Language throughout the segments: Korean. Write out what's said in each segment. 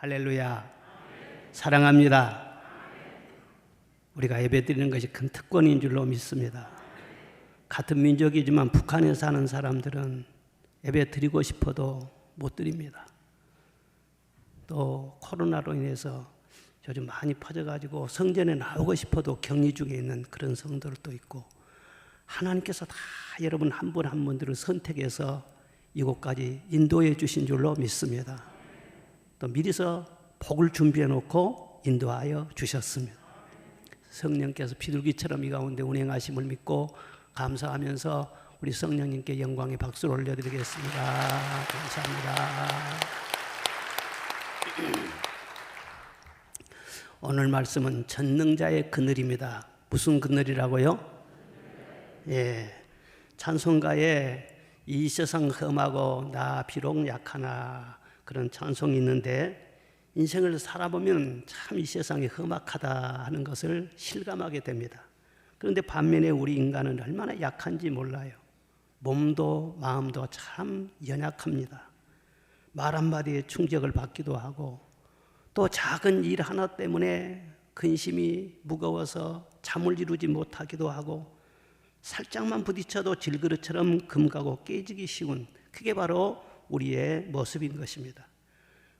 할렐루야. 사랑합니다. 우리가 예배드리는 것이 큰 특권인 줄로 믿습니다. 같은 민족이지만 북한에 사는 사람들은 예배 드리고 싶어도 못 드립니다. 또 코로나로 인해서 요즘 많이 퍼져가지고 성전에 나오고 싶어도 격리 중에 있는 그런 성도들도 있고, 하나님께서 다 여러분 한 분 한 분들을 선택해서 이곳까지 인도해 주신 줄로 믿습니다. 또 미리서 복을 준비해 놓고 인도하여 주셨습니다. 성령께서 비둘기처럼 이 가운데 운행하심을 믿고 감사하면서 우리 성령님께 영광의 박수를 올려드리겠습니다. 감사합니다. 오늘 말씀은 전능자의 그늘입니다. 무슨 그늘이라고요? 찬송가에 이 세상 험하고 나 비록 약하나 그런 찬송이 있는데, 인생을 살아보면 참 이 세상이 험악하다 하는 것을 실감하게 됩니다. 그런데 반면에 우리 인간은 얼마나 약한지 몰라요. 몸도 마음도 참 연약합니다. 말 한마디에 충격을 받기도 하고, 또 작은 일 하나 때문에 근심이 무거워서 잠을 이루지 못하기도 하고, 살짝만 부딪혀도 질그릇처럼 금가고 깨지기 쉬운, 그게 바로 우리의 모습인 것입니다.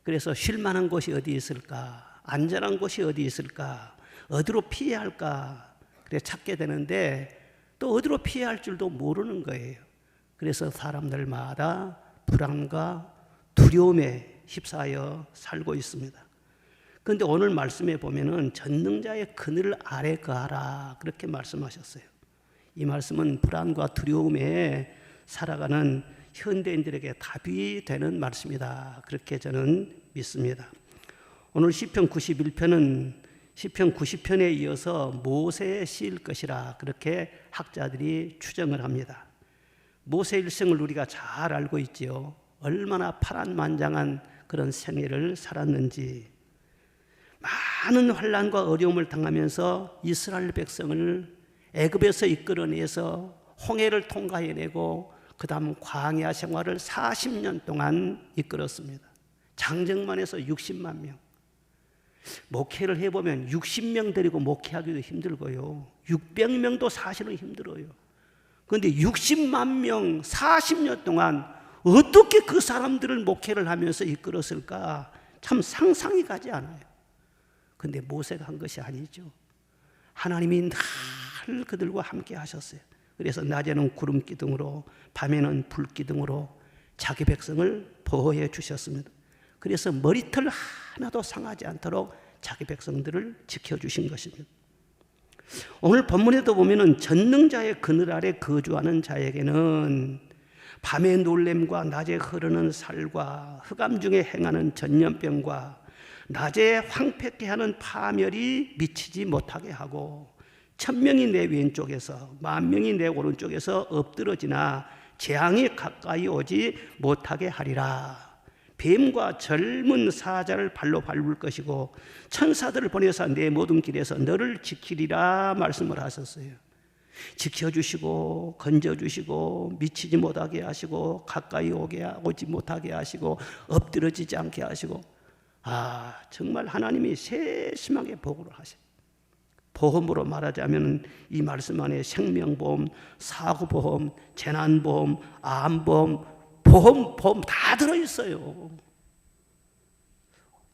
그래서 쉴 만한 곳이 어디 있을까? 안전한 곳이 어디 있을까? 어디로 피해야 할까? 그래 찾게 되는데 또 어디로 피해야 할 줄도 모르는 거예요. 그래서 사람들마다 불안과 두려움에 휩싸여 살고 있습니다. 그런데 오늘 말씀에 보면은 전능자의 그늘 아래 거하라 그렇게 말씀하셨어요. 이 말씀은 불안과 두려움에 살아가는 현대인들에게 답이 되는 말씀이다, 그렇게 저는 믿습니다. 오늘 시편 91편은 시편 90편에 이어서 모세의 시일 것이라 그렇게 학자들이 추정을 합니다. 모세 일생을 우리가 잘 알고 있지요. 얼마나 파란만장한 그런 생애를 살았는지, 많은 환난과 어려움을 당하면서 이스라엘 백성을 애굽에서 이끌어내서 홍해를 통과해내고 그 다음 광야 생활을 40년 동안 이끌었습니다. 장정만 해서 60만 명. 목회를 해보면 60명 데리고 목회하기도 힘들고요, 600명도 사실은 힘들어요. 그런데 60만 명 40년 동안 어떻게 그 사람들을 목회를 하면서 이끌었을까? 참 상상이 가지 않아요. 그런데 모세가 한 것이 아니죠. 하나님이 늘 그들과 함께 하셨어요. 그래서 낮에는 구름 기둥으로, 밤에는 불 기둥으로 자기 백성을 보호해 주셨습니다. 그래서 머리털 하나도 상하지 않도록 자기 백성들을 지켜주신 것입니다. 오늘 본문에도 보면은 전능자의 그늘 아래 거주하는 자에게는 밤의 놀램과 낮에 흐르는 살과 흑암 중에 행하는 전염병과 낮에 황폐케 하는 파멸이 미치지 못하게 하고, 1000명이 내 왼쪽에서 10,000명이 내 오른쪽에서 엎드러지나 재앙이 가까이 오지 못하게 하리라. 뱀과 젊은 사자를 발로 밟을 것이고 천사들을 보내서 내 모든 길에서 너를 지키리라 말씀을 하셨어요. 지켜주시고 건져주시고 미치지 못하게 하시고 가까이 오지 못하게 하시고 엎드러지지 않게 하시고, 정말 하나님이 세심하게 보호를 하셔요. 보험으로 말하자면 이 말씀 안에 생명보험, 사고보험, 재난보험, 암보험, 보험 다 들어있어요.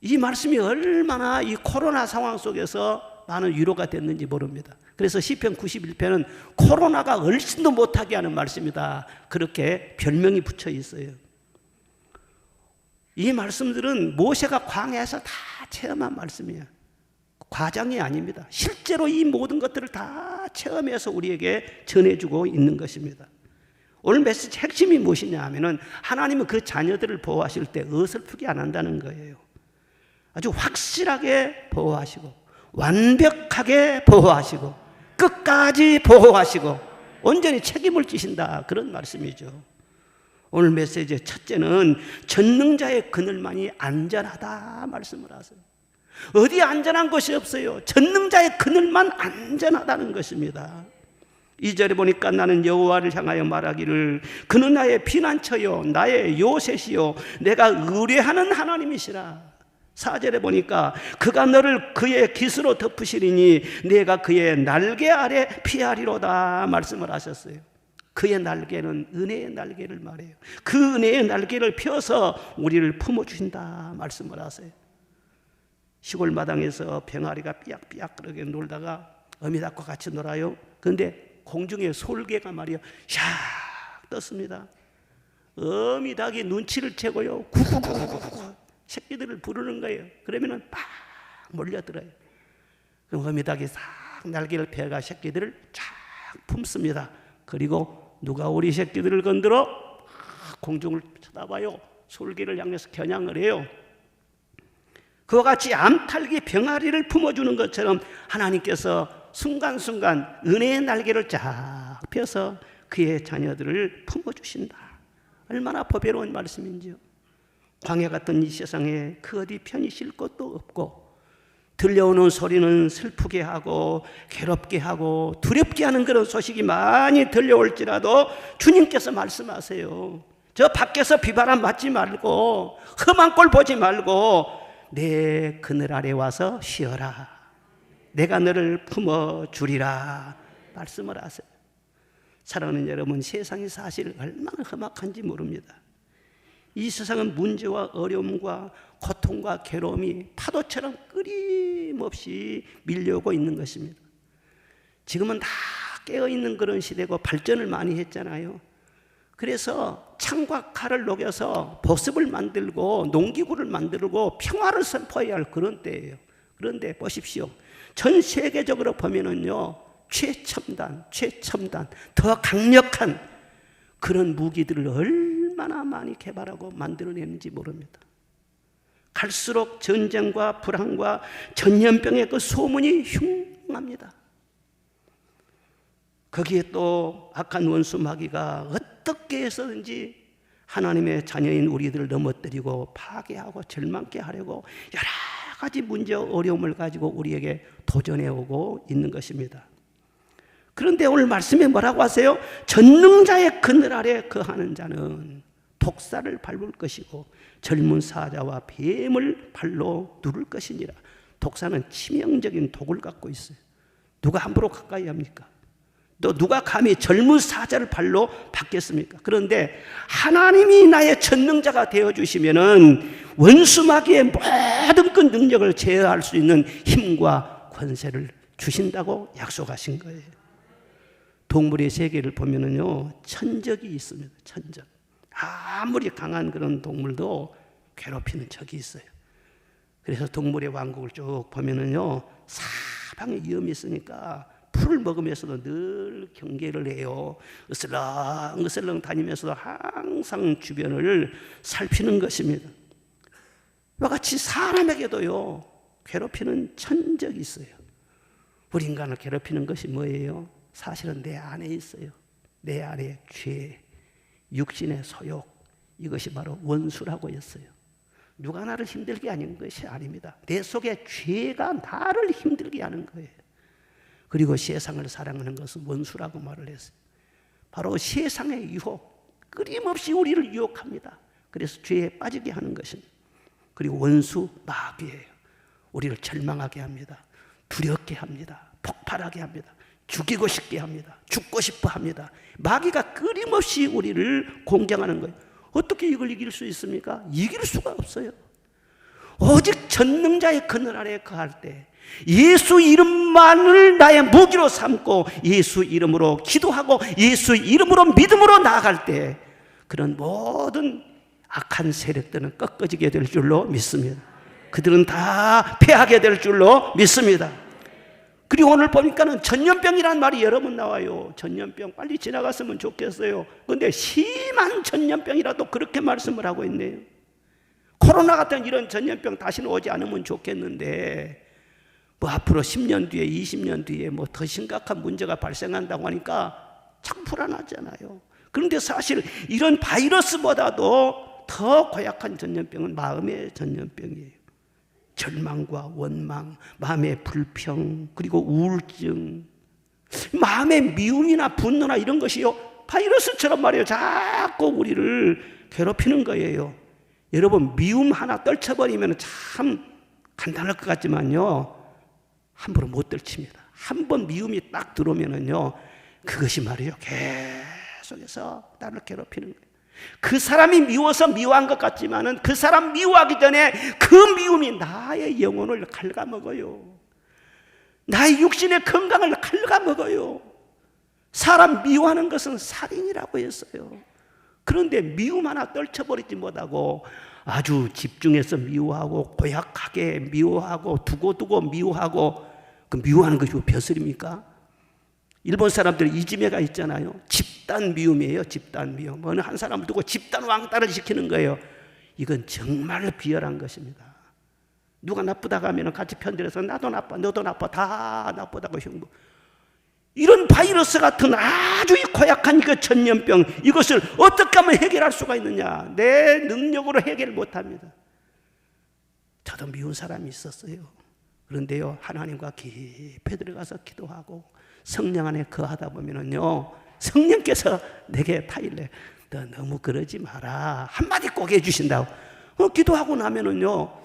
이 말씀이 얼마나 이 코로나 상황 속에서 많은 위로가 됐는지 모릅니다. 그래서 시편 91편은 코로나가 얼씬도 못하게 하는 말씀이다, 그렇게 별명이 붙여 있어요. 이 말씀들은 모세가 광야에서 다 체험한 말씀이에요. 과장이 아닙니다. 실제로 이 모든 것들을 다 체험해서 우리에게 전해주고 있는 것입니다. 오늘 메시지 핵심이 무엇이냐 하면은, 하나님은 그 자녀들을 보호하실 때 어설프게 안 한다는 거예요. 아주 확실하게 보호하시고 완벽하게 보호하시고 끝까지 보호하시고 온전히 책임을 지신다, 그런 말씀이죠. 오늘 메시지의 첫째는 전능자의 그늘만이 안전하다 말씀을 하세요. 어디 안전한 곳이 없어요. 전능자의 그늘만 안전하다는 것입니다. 2절에 보니까 나는 여호와를 향하여 말하기를 그는 나의 피난처요 나의 요새시요 내가 의뢰하는 하나님이시라. 4절에 보니까 그가 너를 그의 깃으로 덮으시리니 내가 그의 날개 아래 피하리로다 말씀을 하셨어요. 그의 날개는 은혜의 날개를 말해요. 그 은혜의 날개를 펴서 우리를 품어주신다 말씀을 하세요. 시골 마당에서 병아리가 삐약삐약 그러게 놀다가 어미닭과 같이 놀아요. 그런데 공중에 솔개가 말이야 샥 떴습니다. 어미닭이 눈치를 채고요, 구구구구구 새끼들을 부르는 거예요. 그러면은 막 몰려들어요. 그럼 어미닭이 싹 날개를 펴가 새끼들을 쫙 품습니다. 그리고 누가 우리 새끼들을 건드려 공중을 쳐다봐요. 솔개를 향해서 겨냥을 해요. 그와 같이 암탉이 병아리를 품어주는 것처럼 하나님께서 순간순간 은혜의 날개를 쫙 펴서 그의 자녀들을 품어주신다. 얼마나 보배로운 말씀인지요. 광야 같은 이 세상에 그 어디 편히 쉴 곳도 없고 들려오는 소리는 슬프게 하고 괴롭게 하고 두렵게 하는 그런 소식이 많이 들려올지라도 주님께서 말씀하세요. 저 밖에서 비바람 맞지 말고 험한 꼴 보지 말고 내 그늘 아래 와서 쉬어라. 내가 너를 품어주리라 말씀을 하세요. 사랑하는 여러분, 세상이 사실 얼마나 험악한지 모릅니다. 이 세상은 문제와 어려움과 고통과 괴로움이 파도처럼 끊임없이 밀려오고 있는 것입니다. 지금은 다 깨어있는 그런 시대고 발전을 많이 했잖아요. 그래서 창과 칼을 녹여서 보습을 만들고 농기구를 만들고 평화를 선포해야 할 그런 때예요. 그런데 보십시오. 전 세계적으로 보면은요, 최첨단 더 강력한 그런 무기들을 얼마나 많이 개발하고 만들어내는지 모릅니다. 갈수록 전쟁과 불황과 전염병의 그 소문이 흉합니다. 거기에 또 악한 원수 마귀가 어떻게 해서든지 하나님의 자녀인 우리들을 넘어뜨리고 파괴하고 절망케 하려고 여러 가지 문제와 어려움을 가지고 우리에게 도전해 오고 있는 것입니다. 그런데 오늘 말씀에 뭐라고 하세요? 전능자의 그늘 아래 거하는 자는 독사를 밟을 것이고 젊은 사자와 뱀을 발로 누를 것이니라. 독사는 치명적인 독을 갖고 있어요. 누가 함부로 가까이 합니까? 또 누가 감히 젊은 사자를 발로 받겠습니까? 그런데 하나님이 나의 전능자가 되어주시면은 원수마귀의 모든 그 능력을 제어할 수 있는 힘과 권세를 주신다고 약속하신 거예요. 동물의 세계를 보면은요, 천적이 있습니다. 천적. 아무리 강한 그런 동물도 괴롭히는 적이 있어요. 그래서 동물의 왕국을 쭉 보면은요, 사방에 위험이 있으니까 풀을 먹으면서도 늘 경계를 해요. 으슬렁 다니면서도 항상 주변을 살피는 것입니다. 이와 같이 사람에게도요, 괴롭히는 천적이 있어요. 우리 인간을 괴롭히는 것이 뭐예요? 사실은 내 안에 있어요. 내 안에 죄, 육신의 소욕, 이것이 바로 원수라고 했어요. 누가 나를 힘들게 하는 것이 아닙니다. 내 속에 죄가 나를 힘들게 하는 거예요. 그리고 세상을 사랑하는 것은 원수라고 말을 했어요. 바로 세상의 유혹, 끊임없이 우리를 유혹합니다. 그래서 죄에 빠지게 하는 것입니다. 그리고 원수 마귀예요. 우리를 절망하게 합니다. 두렵게 합니다. 폭발하게 합니다. 죽이고 싶게 합니다. 죽고 싶어 합니다. 마귀가 끊임없이 우리를 공격하는 거예요. 어떻게 이걸 이길 수 있습니까? 이길 수가 없어요. 오직 전능자의 그늘 아래 거할 때 예수 이름만을 나의 무기로 삼고 예수 이름으로 기도하고 예수 이름으로 믿음으로 나아갈 때 그런 모든 악한 세력들은 꺾어지게 될 줄로 믿습니다. 그들은 다 패하게 될 줄로 믿습니다. 그리고 오늘 보니까는 전염병이라는 말이 여러 번 나와요. 전염병 빨리 지나갔으면 좋겠어요. 그런데 심한 전염병이라도 그렇게 말씀을 하고 있네요. 코로나 같은 이런 전염병 다시는 오지 않으면 좋겠는데 뭐 앞으로 10년 뒤에 20년 뒤에 뭐 더 심각한 문제가 발생한다고 하니까 참 불안하잖아요. 그런데 사실 이런 바이러스보다도 더 고약한 전염병은 마음의 전염병이에요. 절망과 원망, 마음의 불평, 그리고 우울증, 마음의 미움이나 분노나 이런 것이요, 바이러스처럼 말이에요. 자꾸 우리를 괴롭히는 거예요. 여러분, 미움 하나 떨쳐버리면 참 간단할 것 같지만요, 함부로 못 떨칩니다. 한 번 미움이 딱 들어오면은요, 그것이 말이에요, 계속해서 나를 괴롭히는 거예요. 그 사람이 미워서 미워한 것 같지만은 그 사람 미워하기 전에 그 미움이 나의 영혼을 갉아먹어요. 나의 육신의 건강을 갉아먹어요. 사람 미워하는 것은 살인이라고 했어요. 그런데 미움 하나 떨쳐버리지 못하고 아주 집중해서 미워하고 고약하게 미워하고 두고두고 미워하고, 그 미워하는 것이 벼슬입니까? 일본 사람들 이지메가 있잖아요. 집단 미움이에요. 집단 미움. 어느 한 사람을 두고 집단 왕따를 시키는 거예요. 이건 정말 비열한 것입니다. 누가 나쁘다고 하면 같이 편들어서 나도 나빠, 너도 나빠, 다 나쁘다고 형부. 이런 바이러스 같은 아주 고약한 그 전염병, 이것을 어떻게 하면 해결할 수가 있느냐? 내 능력으로 해결 못합니다. 저도 미운 사람이 있었어요. 그런데요, 하나님과 깊이 들어가서 기도하고 성령 안에 거하다 보면은요, 성령께서 내게 타일래, 너 너무 그러지 마라, 한마디 꼭 해주신다고. 기도하고 나면은요,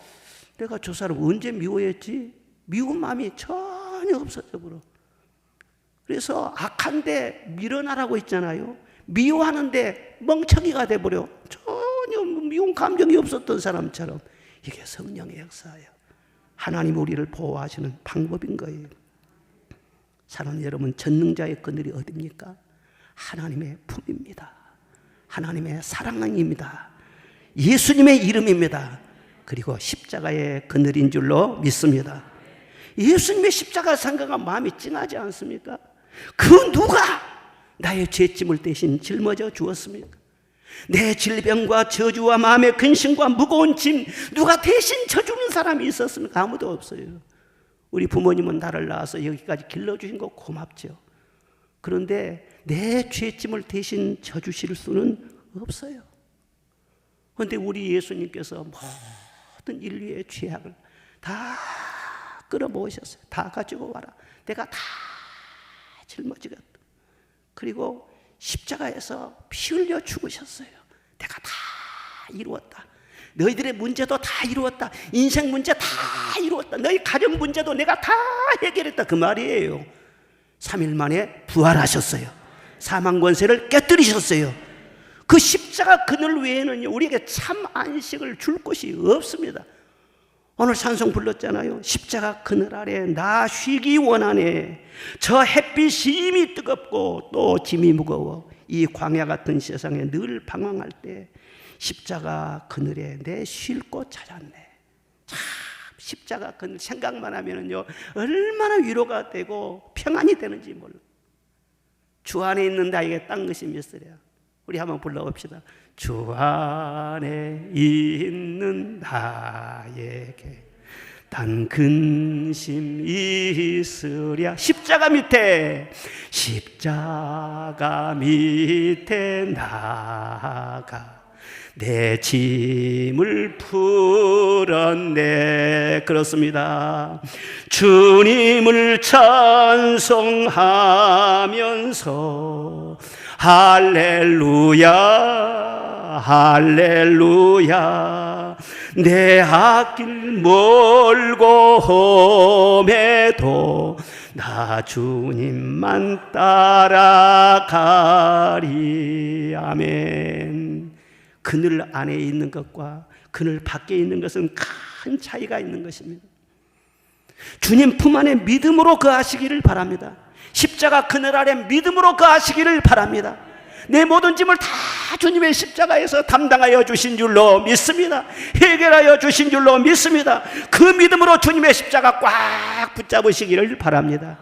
내가 저 사람 언제 미워했지? 미운 마음이 전혀 없어져 버려. 그래서 악한데 밀어나라고 했잖아요. 미워하는데 멍청이가 돼버려. 전혀 미운 감정이 없었던 사람처럼. 이게 성령의 역사예요. 하나님 우리를 보호하시는 방법인 거예요. 사랑하는 여러분, 전능자의 그늘이 어디입니까? 하나님의 품입니다. 하나님의 사랑입니다. 예수님의 이름입니다. 그리고 십자가의 그늘인 줄로 믿습니다. 예수님의 십자가 생각하면 마음이 찡하지 않습니까? 그 누가 나의 죄짐을 대신 짊어져 주었습니까? 내 질병과 저주와 마음의 근심과 무거운 짐 누가 대신 져주는 사람이 있었습니까? 아무도 없어요. 우리 부모님은 나를 낳아서 여기까지 길러주신 거 고맙죠. 그런데 내 죄짐을 대신 져주실 수는 없어요. 그런데 우리 예수님께서 모든 인류의 죄악을 다 끌어모으셨어요. 다 가지고 와라. 내가 다 짊어지겠다. 그리고 십자가에서 피 흘려 죽으셨어요. 내가 다 이루었다. 너희들의 문제도 다 이루었다. 인생 문제 다 이루었다. 너희 가정 문제도 내가 다 해결했다. 그 말이에요. 3일 만에 부활하셨어요. 사망 권세를 깨뜨리셨어요. 그 십자가 그늘 외에는 우리에게 참 안식을 줄 곳이 없습니다. 오늘 찬송 불렀잖아요. 십자가 그늘 아래 나 쉬기 원하네. 저 햇빛이 이미 뜨겁고 또 짐이 무거워. 이 광야 같은 세상에 늘 방황할 때 십자가 그늘에 내 쉴 곳 찾았네. 참 십자가 그늘 생각만 하면요, 얼마나 위로가 되고 평안이 되는지 몰라. 주 안에 있는 나에게 딴 것이 몇 살이야. 우리 한번 불러봅시다. 주 안에 있는 나에게 단 근심 있으랴. 십자가 밑에 나가 내 짐을 풀었네. 그렇습니다. 주님을 찬송하면서 할렐루야 할렐루야. 내 앞길 멀고 험해도 나 주님만 따라가리. 아멘. 그늘 안에 있는 것과 그늘 밖에 있는 것은 큰 차이가 있는 것입니다. 주님 품 안에 믿음으로 거하시기를 바랍니다. 십자가 그늘 아래 믿음으로 거하시기를 바랍니다. 내 모든 짐을 다 주님의 십자가에서 담당하여 주신 줄로 믿습니다. 해결하여 주신 줄로 믿습니다. 그 믿음으로 주님의 십자가 꽉 붙잡으시기를 바랍니다.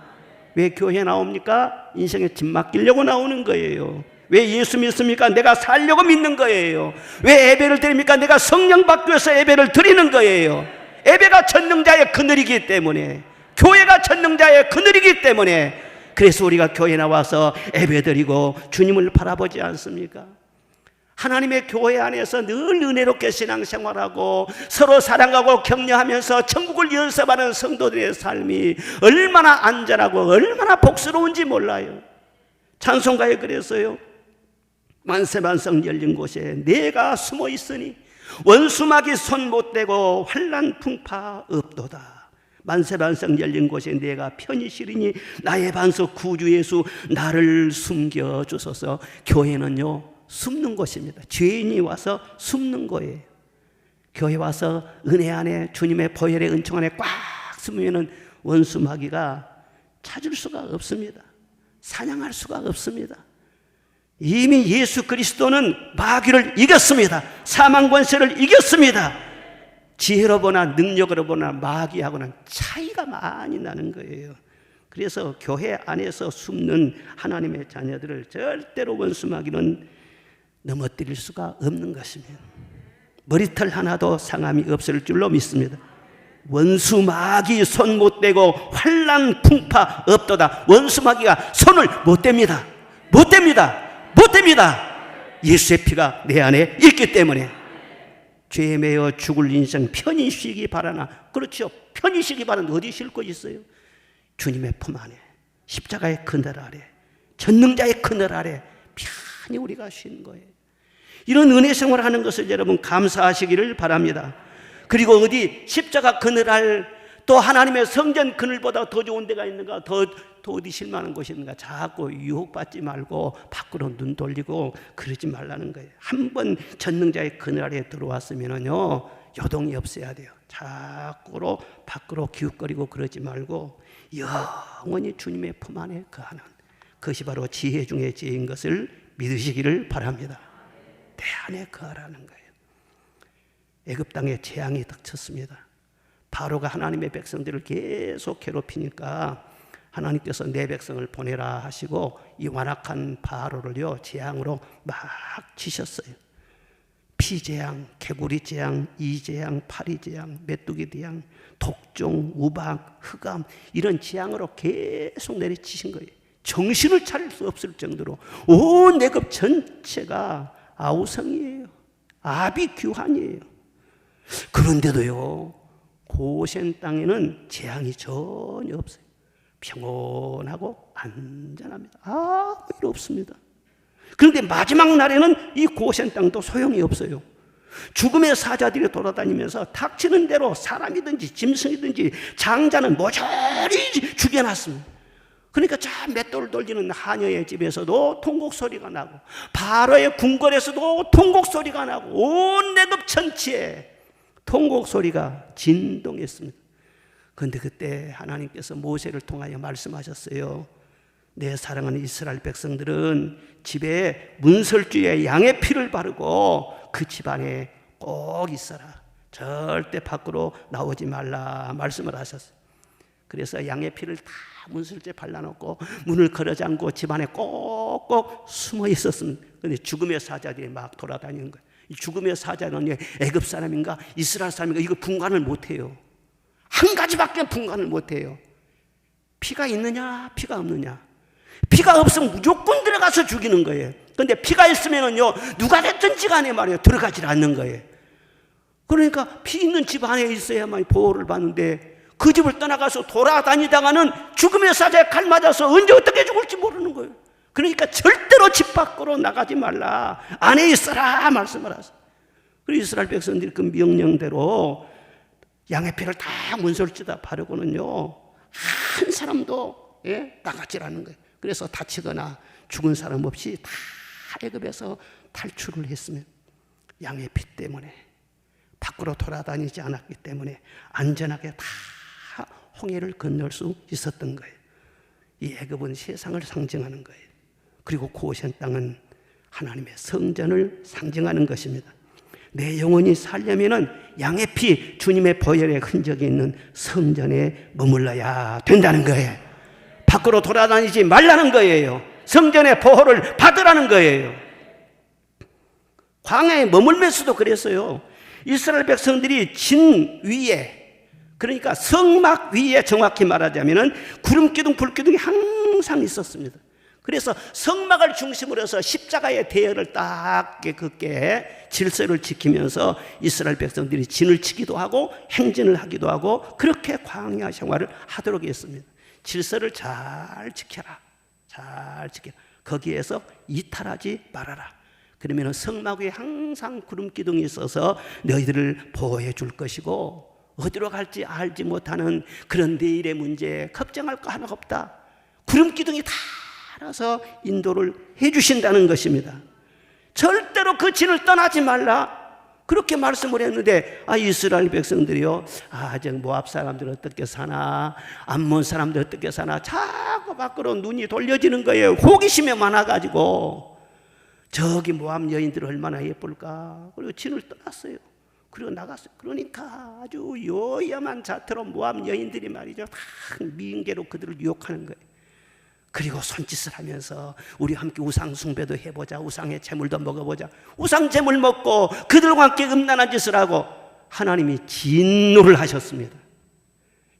왜 교회에 나옵니까? 인생에 짐 맡기려고 나오는 거예요. 왜 예수 믿습니까? 내가 살려고 믿는 거예요. 왜 예배를 드립니까? 내가 성령 받기 위해서 예배를 드리는 거예요. 예배가 전능자의 그늘이기 때문에, 교회가 전능자의 그늘이기 때문에, 그래서 우리가 교회에 나와서 예배드리고 주님을 바라보지 않습니까? 하나님의 교회 안에서 늘 은혜롭게 신앙생활하고 서로 사랑하고 격려하면서 천국을 연습하는 성도들의 삶이 얼마나 안전하고 얼마나 복스러운지 몰라요. 찬송가에 그랬어요. 만세만성 열린 곳에 내가 숨어 있으니 원수막이 손 못 대고 환난 풍파 없도다. 만세반석 열린 곳에 내가 편히 쉬리니 나의 반석 구주 예수 나를 숨겨주소서. 교회는요, 숨는 곳입니다. 죄인이 와서 숨는 거예요. 교회 와서 은혜 안에 주님의 보혈의 은총 안에 꽉 숨으면 원수 마귀가 찾을 수가 없습니다. 사냥할 수가 없습니다. 이미 예수 그리스도는 마귀를 이겼습니다. 사망 권세를 이겼습니다. 지혜로 보나 능력으로 보나 마귀하고는 차이가 많이 나는 거예요. 그래서 교회 안에서 숨는 하나님의 자녀들을 절대로 원수 마귀는 넘어뜨릴 수가 없는 것입니다. 머리털 하나도 상함이 없을 줄로 믿습니다. 원수 마귀 손 못 대고 환난 풍파 없도다. 원수 마귀가 손을 못 댑니다. 못 댑니다. 못 댑니다. 예수의 피가 내 안에 있기 때문에. 죄에 매여 죽을 인생 편히 쉬기 바라나. 그렇죠. 편히 쉬기 바라는 어디 쉴 곳 있어요? 주님의 품 안에, 십자가의 그늘 아래, 전능자의 그늘 아래 편히 우리가 쉬는 거예요. 이런 은혜 생활을 하는 것을 여러분 감사하시기를 바랍니다. 그리고 어디 십자가 그늘 알, 또 하나님의 성전 그늘보다 더 좋은 데가 있는가, 더 어디 실망하는 곳이 있는가, 자꾸 유혹받지 말고 밖으로 눈 돌리고 그러지 말라는 거예요. 한번 전능자의 그늘 아래에 들어왔으면요, 요동이 없어야 돼요. 자꾸로 밖으로 기웃거리고 그러지 말고 영원히 주님의 품 안에 거하는 그것이 바로 지혜 중에 지혜인 것을 믿으시기를 바랍니다. 내 안에 거하라는 거예요. 애굽 땅에 재앙이 닥쳤습니다. 바로가 하나님의 백성들을 계속 괴롭히니까 하나님께서 내 백성을 보내라 하시고 이 완악한 바로를요, 재앙으로 막 치셨어요. 피재앙, 개구리재앙, 이재앙, 파리재앙, 메뚜기재앙, 독종, 우박, 흑암, 이런 재앙으로 계속 내리치신 거예요. 정신을 차릴 수 없을 정도로 온 애굽 전체가 아우성이에요. 아비규환이에요. 그런데도요, 고센 땅에는 재앙이 전혀 없어요. 평온하고 안전합니다. 아무 일 없습니다. 그런데 마지막 날에는 이 고센 땅도 소용이 없어요. 죽음의 사자들이 돌아다니면서 닥치는 대로 사람이든지 짐승이든지 장자는 모조리 죽여놨습니다. 그러니까 저 맷돌을 돌리는 하녀의 집에서도 통곡 소리가 나고 바로의 궁궐에서도 통곡 소리가 나고 온 애굽 전체에 통곡 소리가 진동했습니다. 그런데 그때 하나님께서 모세를 통하여 말씀하셨어요. 내 사랑하는 이스라엘 백성들은 집에 문설주에 양의 피를 바르고 그 집안에 꼭 있어라. 절대 밖으로 나오지 말라 말씀을 하셨어요. 그래서 양의 피를 다 문설주에 발라놓고 문을 걸어 잠고 집안에 꼭꼭 숨어 있었습니다. 그런데 죽음의 사자들이 막 돌아다니는 거예요. 이 죽음의 사자는 애굽 사람인가 이스라엘 사람인가 이거 분간을 못해요. 한 가지밖에 분간을 못해요. 피가 있느냐 피가 없느냐. 피가 없으면 무조건 들어가서 죽이는 거예요. 그런데 피가 있으면요, 누가 됐든지 간에 말이에요, 들어가질 않는 거예요. 그러니까 피 있는 집 안에 있어야만 보호를 받는데 그 집을 떠나가서 돌아다니다가는 죽음의 사자에 칼 맞아서 언제 어떻게 죽을지 모르는 거예요. 그러니까 절대로 집 밖으로 나가지 말라, 안에 있어라 말씀을 하세요. 그리고 이스라엘 백성들이 그 명령대로 양의 피를 다 문설주에다 바르고는요, 한 사람도 나가질 않는 거예요. 그래서 다치거나 죽은 사람 없이 다 애굽에서 탈출을 했으면 양의 피 때문에 밖으로 돌아다니지 않았기 때문에 안전하게 다 홍해를 건널 수 있었던 거예요. 이 애굽은 세상을 상징하는 거예요. 그리고 고센 땅은 하나님의 성전을 상징하는 것입니다. 내 영혼이 살려면은 양의 피, 주님의 보혈의 흔적이 있는 성전에 머물러야 된다는 거예요. 밖으로 돌아다니지 말라는 거예요. 성전의 보호를 받으라는 거예요. 광야에 머물면서도 그랬어요. 이스라엘 백성들이 진 위에, 그러니까 성막 위에 정확히 말하자면은 구름기둥, 불기둥이 항상 있었습니다. 그래서 성막을 중심으로 해서 십자가의 대열을 딱 긋게 질서를 지키면서 이스라엘 백성들이 진을 치기도 하고 행진을 하기도 하고 그렇게 광야 생활을 하도록 했습니다. 질서를 잘 지켜라. 잘 지켜라. 거기에서 이탈하지 말아라. 그러면 성막 위에 항상 구름 기둥이 있어서 너희들을 보호해 줄 것이고, 어디로 갈지 알지 못하는 그런 내일의 문제에 걱정할 거 하나가 없다. 구름 기둥이 다 알아서 인도를 해 주신다는 것입니다. 절대로 그 진을 떠나지 말라, 그렇게 말씀을 했는데, 이스라엘 백성들이요, 저 모압 사람들 어떻게 사나, 암몬 사람들 어떻게 사나, 자꾸 밖으로 눈이 돌려지는 거예요. 호기심이 많아가지고. 저기 모압 여인들 얼마나 예쁠까. 그리고 진을 떠났어요. 그리고 나갔어요. 그러니까 아주 요염한 자태로 모압 여인들이 말이죠, 다 미인계로 그들을 유혹하는 거예요. 그리고 손짓을 하면서 우리 함께 우상 숭배도 해보자, 우상의 재물도 먹어보자. 우상 재물 먹고 그들과 함께 음란한 짓을 하고 하나님이 진노를 하셨습니다.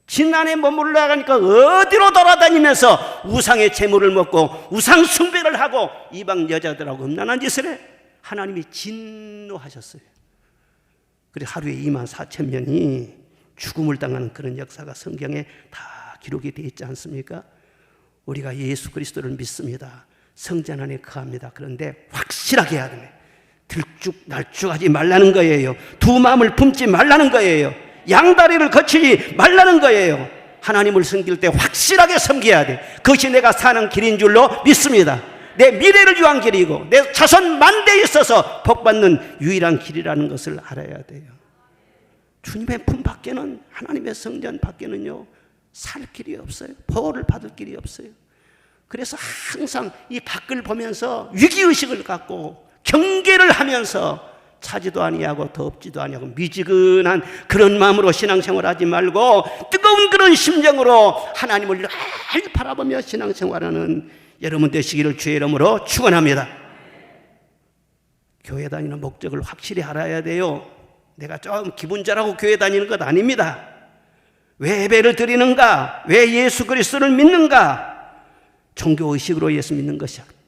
진 안에 머물러 가니까 어디로 돌아다니면서 우상의 재물을 먹고 우상 숭배를 하고 이방 여자들하고 음란한 짓을 해. 하나님이 진노하셨어요. 그래서 하루에 24,000명이 죽음을 당하는 그런 역사가 성경에 다 기록이 되어 있지 않습니까? 우리가 예수 그리스도를 믿습니다. 성전 안에 거합니다. 그런데 확실하게 해야 됩니다. 들쭉날쭉하지 말라는 거예요. 두 마음을 품지 말라는 거예요. 양다리를 거치지 말라는 거예요. 하나님을 섬길 때 확실하게 섬겨야 돼. 그것이 내가 사는 길인 줄로 믿습니다. 내 미래를 위한 길이고 내 자손 만대에 있어서 복받는 유일한 길이라는 것을 알아야 돼요. 주님의 품 밖에는, 하나님의 성전 밖에는요, 살 길이 없어요. 보호를 받을 길이 없어요. 그래서 항상 이 밖을 보면서 위기의식을 갖고 경계를 하면서 차지도 아니하고 덥지도 아니하고 미지근한 그런 마음으로 신앙생활하지 말고 뜨거운 그런 심정으로 하나님을 늘 바라보며 신앙생활하는 여러분 되시기를 주의 이름으로 축원합니다. 교회 다니는 목적을 확실히 알아야 돼요. 내가 좀 기분 잘하고 교회 다니는 것 아닙니다. 왜 예배를 드리는가? 왜 예수 그리스도를 믿는가? 종교의식으로 예수 믿는 것이 아니에요.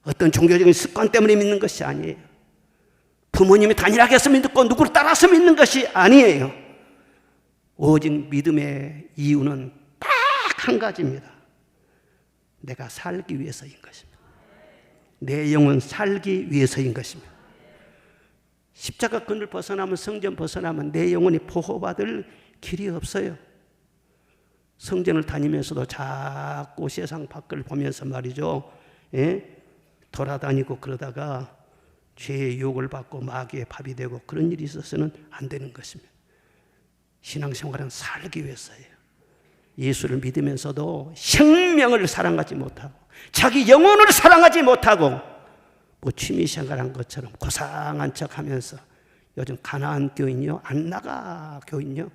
어떤 종교적인 습관 때문에 믿는 것이 아니에요. 부모님이 단일하게 해서 믿고 누구를 따라서 믿는 것이 아니에요. 오직 믿음의 이유는 딱 한 가지입니다. 내가 살기 위해서인 것입니다. 내 영혼 살기 위해서인 것입니다. 십자가 끈을 벗어나면, 성전 벗어나면 내 영혼이 보호받을 길이 없어요. 성전을 다니면서도 자꾸 세상 밖을 보면서 말이죠, 돌아다니고 그러다가 죄의 유혹을 받고 마귀의 밥이 되고 그런 일이 있어서는 안 되는 것입니다. 신앙생활은 살기 위해서예요. 예수를 믿으면서도 생명을 사랑하지 못하고 자기 영혼을 사랑하지 못하고 뭐 취미생활한 것처럼 고상한 척하면서, 요즘 가나안 교인요, 안 나가 교인요,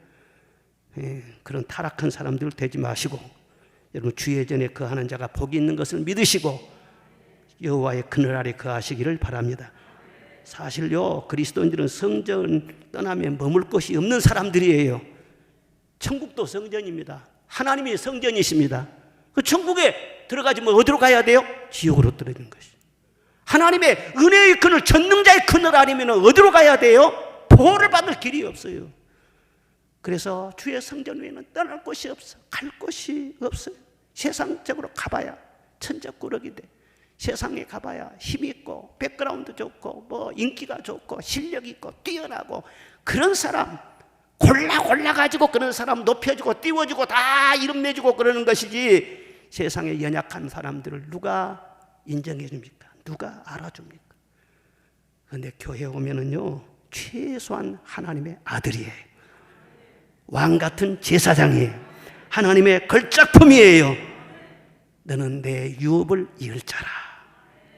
그런 타락한 사람들 되지 마시고 여러분 주의 전에 거하는 자가 복이 있는 것을 믿으시고 여호와의 그늘 아래 거하시기를 바랍니다. 사실요, 그리스도인들은 성전 떠나면 머물 곳이 없는 사람들이에요. 천국도 성전입니다. 하나님이 성전이십니다. 그 천국에 들어가지면 어디로 가야 돼요? 지옥으로 떨어지는 것이죠. 하나님의 은혜의 그늘, 전능자의 그늘 아니면 어디로 가야 돼요? 보호를 받을 길이 없어요. 그래서 주의 성전 외에는 떠날 곳이 없어. 갈 곳이 없어요. 세상적으로 가봐야 천적꾸러기 돼. 세상에 가봐야 힘이 있고 백그라운드 좋고 뭐 인기가 좋고 실력 있고 뛰어나고 그런 사람 골라가지고 그런 사람 높여주고 띄워주고 다 이름 내주고 그러는 것이지, 세상에 연약한 사람들을 누가 인정해 줍니까? 누가 알아줍니까? 그런데 교회에 오면은요, 최소한 하나님의 아들이에요. 왕 같은 제사장이에요. 하나님의 걸작품이에요. 너는 내 유업을 이을 자라,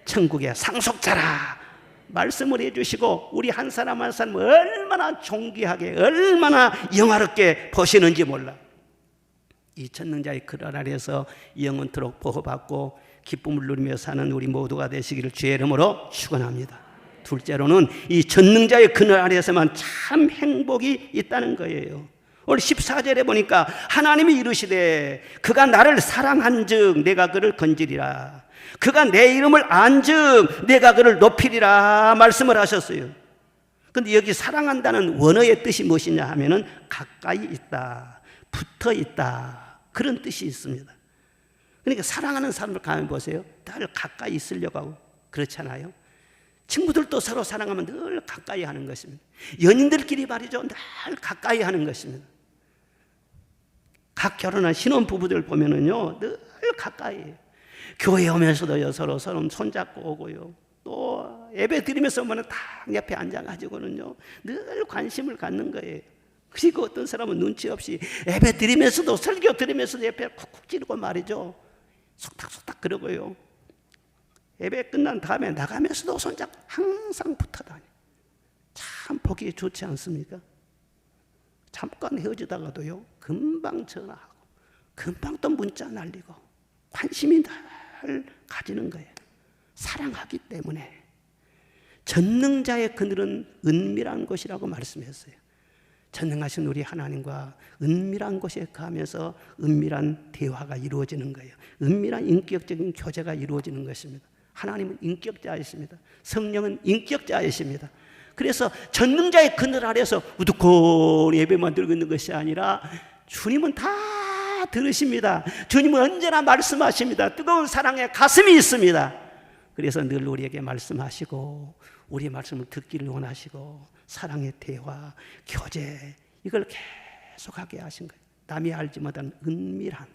천국의 상속자라 말씀을 해주시고 우리 한 사람 한 사람 얼마나 존귀하게, 얼마나 영화롭게 보시는지 몰라. 이 전능자의 그늘 아래에서 영원토록 보호받고 기쁨을 누리며 사는 우리 모두가 되시기를 주의 이름으로 축원합니다. 둘째로는 이 전능자의 그늘 아래에서만 참 행복이 있다는 거예요. 오늘 14절에 보니까 하나님이 이르시되 그가 나를 사랑한즉 내가 그를 건지리라, 그가 내 이름을 안즉 내가 그를 높이리라 말씀을 하셨어요. 그런데 여기 사랑한다는 원어의 뜻이 무엇이냐 하면은 가까이 있다, 붙어 있다, 그런 뜻이 있습니다. 그러니까 사랑하는 사람을 가만 보세요. 늘 가까이 있으려고 하고 그렇잖아요. 친구들도 서로 사랑하면 늘 가까이 하는 것입니다. 연인들끼리 말이죠, 늘 가까이 하는 것입니다. 각 결혼한 신혼부부들 보면은요, 늘 가까이. 교회 오면서도요, 서로 손잡고 오고요. 또 예배 드리면서 보면 딱 옆에 앉아가지고는요, 늘 관심을 갖는 거예요. 그리고 어떤 사람은 눈치 없이 예배 드리면서도, 설교 들으면서도 옆에 쿡쿡 찌르고 말이죠. 속닥속닥 그러고요. 예배 끝난 다음에 나가면서도 손잡고 항상 붙어 다녀. 참 보기 좋지 않습니까? 잠깐 헤어지다가도요, 금방 전화하고, 금방 또 문자 날리고, 관심이 늘 가지는 거예요. 사랑하기 때문에. 전능자의 그늘은 은밀한 곳이라고 말씀했어요. 전능하신 우리 하나님과 은밀한 곳에 가면서 은밀한 대화가 이루어지는 거예요. 은밀한 인격적인 교제가 이루어지는 것입니다. 하나님은 인격자이십니다. 성령은 인격자이십니다. 그래서 전능자의 그늘 아래서 우두커니 예배만 드리고 있는 것이 아니라 주님은 다 들으십니다. 주님은 언제나 말씀하십니다. 뜨거운 사랑에 가슴이 있습니다. 그래서 늘 우리에게 말씀하시고, 우리의 말씀을 듣기를 원하시고, 사랑의 대화, 교제, 이걸 계속하게 하신 거예요. 남이 알지 못한 은밀한,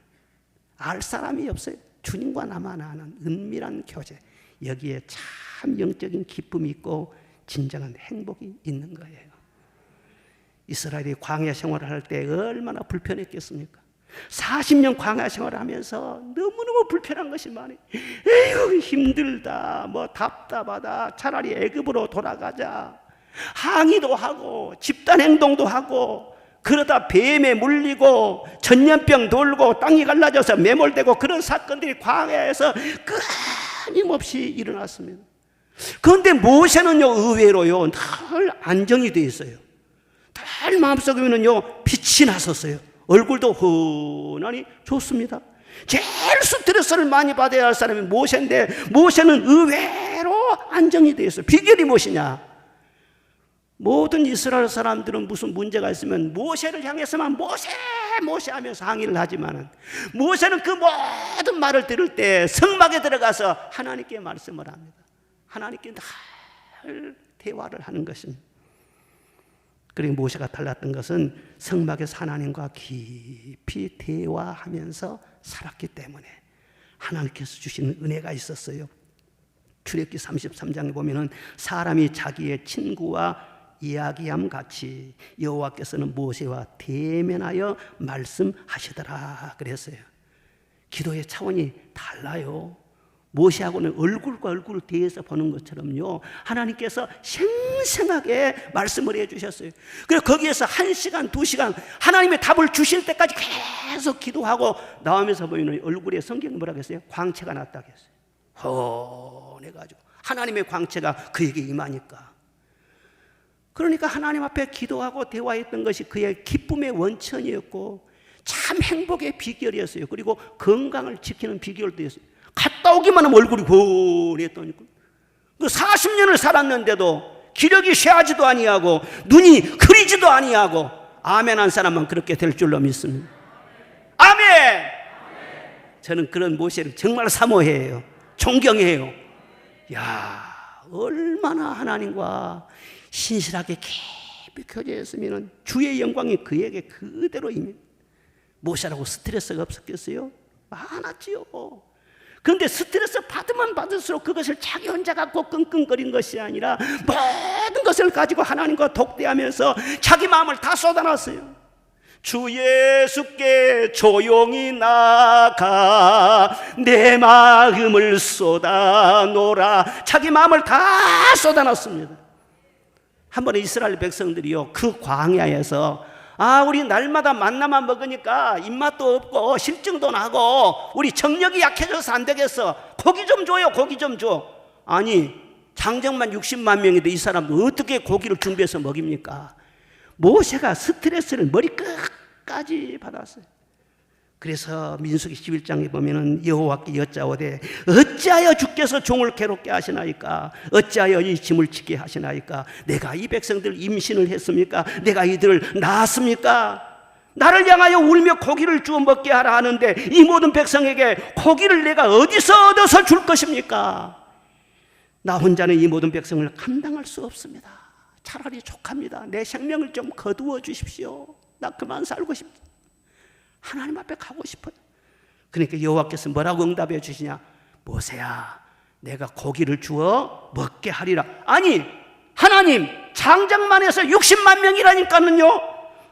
알 사람이 없어요. 주님과 나만 아는 은밀한 교제, 여기에 참 영적인 기쁨이 있고 진정한 행복이 있는 거예요. 이스라엘이 광야 생활을 할 때 얼마나 불편했겠습니까? 40년 광야 생활을 하면서 너무너무 불편한 것이 많아요. 에휴, 힘들다, 뭐 답답하다, 차라리 애굽으로 돌아가자. 항의도 하고 집단 행동도 하고, 그러다 뱀에 물리고 전염병 돌고 땅이 갈라져서 매몰되고, 그런 사건들이 광야에서 끊임없이 일어났습니다. 그런데 모세는요, 의외로요, 늘 안정이 되어 있어요. 늘 마음속에는요, 빛이 났었어요. 얼굴도 훤하니 좋습니다. 제일 스트레스를 많이 받아야 할 사람이 모세인데, 모세는 의외로 안정이 되어 있어요. 비결이 무엇이냐? 모든 이스라엘 사람들은 무슨 문제가 있으면 모세를 향해서만 모세 하면서 항의를 하지만, 모세는 그 모든 말을 들을 때 성막에 들어가서 하나님께 말씀을 합니다. 하나님께 늘 대화를 하는 것입니다. 그리고 모세가 달랐던 것은 성막에서 하나님과 깊이 대화하면서 살았기 때문에 하나님께서 주시는 은혜가 있었어요. 출애굽기 33장에 보면은 사람이 자기의 친구와 이야기함 같이 여호와께서는 모세와 대면하여 말씀하시더라 그랬어요. 기도의 차원이 달라요. 모세하고는 얼굴과 얼굴을 대해서 보는 것처럼요, 하나님께서 생생하게 말씀을 해주셨어요. 그래서 거기에서 1시간, 2시간 하나님의 답을 주실 때까지 계속 기도하고 나오면서 보이는 얼굴에 성경이 뭐라고 했어요? 광채가 났다고 했어요. 헌해가지고 하나님의 광채가 그에게 임하니까. 그러니까 하나님 앞에 기도하고 대화했던 것이 그의 기쁨의 원천이었고 참 행복의 비결이었어요. 그리고 건강을 지키는 비결도 있어요. 갔다 오기만 하면 얼굴이 훤했다니까. 40년을 살았는데도 기력이 쇠하지도 아니하고 눈이 흐리지도 아니하고, 아멘한 사람만 그렇게 될 줄로 믿습니다. 아멘! 저는 그런 모세를 정말 사모해요. 존경해요. 야, 얼마나 하나님과 신실하게 깊이 교제했으면 주의 영광이 그에게 그대로 임해. 모세라고 스트레스가 없었겠어요? 많았지요. 그런데 스트레스 받으면 받을수록 그것을 자기 혼자 갖고 끙끙거린 것이 아니라 모든 것을 가지고 하나님과 독대하면서 자기 마음을 다 쏟아놨어요. 주 예수께 조용히 나가 내 마음을 쏟아놓으라. 자기 마음을 다 쏟아놨습니다. 한 번에 이스라엘 백성들이요, 그 광야에서 우리 날마다 만나만 먹으니까 입맛도 없고 실증도 나고 우리 정력이 약해져서 안 되겠어. 고기 좀 줘요, 고기 좀 줘. 아니, 장정만 60만 명인데 이 사람도 어떻게 고기를 준비해서 먹입니까? 모세가 스트레스를 머리끝까지 받았어요. 그래서 민수기 11장에 보면은 여호와께 여짜오되 어찌하여 주께서 종을 괴롭게 하시나이까? 어찌하여 이 짐을 지게 하시나이까? 내가 이 백성들 임신을 했습니까? 내가 이들을 낳았습니까? 나를 향하여 울며 고기를 주어 먹게 하라 하는데 이 모든 백성에게 고기를 내가 어디서 얻어서 줄 것입니까? 나 혼자는 이 모든 백성을 감당할 수 없습니다. 차라리 족합니다. 내 생명을 좀 거두어 주십시오. 나 그만 살고 싶다. 하나님 앞에 가고 싶어요. 그러니까 여호와께서 뭐라고 응답해 주시냐? 모세야, 내가 고기를 주어 먹게 하리라. 아니, 하나님, 장작만 해서 60만 명이라니까는요,